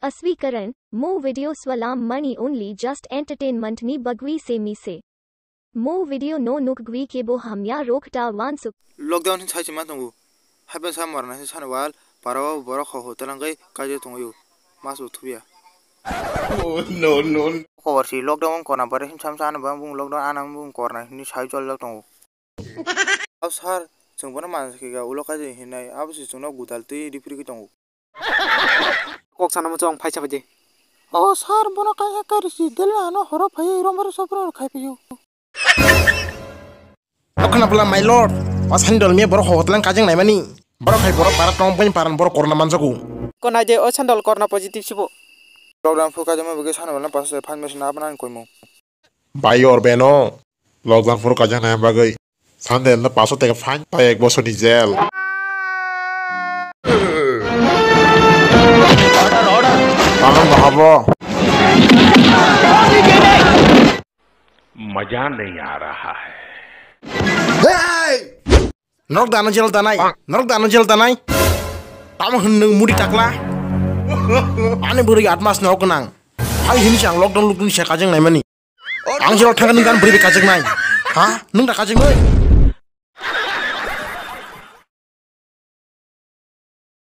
अस्वीकरण मो वीडियो स्वलाम मनी ओनली जस्ट एंटरटेनमेंट नी बगवी से मी से मो वीडियो नो नुकगवी के बो हमया रोकटा वांसु लॉकडाउन छाइच मा दंगु हाबे सा मरना से सानवाल पारावा बरा ख होतलांगै काजे दंगयो मासु थुया नो नो खबरसी लॉकडाउन कोना बारे हिम साम सान बुं लॉकडाउन आनाम बुं करना नि साइ चल दंगु अब सर जों बना मानसिगा उलो काजे हिनाय आबसि जोंना गुदालते दिफ्रि दंगु कक साना मचों फाइसा बायदि ओ सर बना काजे करसि देला न हर फाय रमबर सपर खाइपियो Okna pula my lord, wasandol me boro hotlang kajeng naimani. Boro khai boro para tong pen paran boro korna mansaku. Ko na je o sandal korna positif sibo. Lockdown fu kajeng ma bege sana wala pas fan mesin abanan koimo. Bayor beno. Lockdown fu kajeng naim bagai. Sande na paso tega fan pa ek boso ni jail. Order. Tangan bahabo. मजा नहीं आ रहा है Norok dana jel tanai. Tama hendeng mudi takla. Ane beri atmas norok kenang. Hai hini siang lockdown lukun siya kajeng naimani. Ang jel tangan dengan beri kajeng nai. Hah? Nung tak kajeng nai?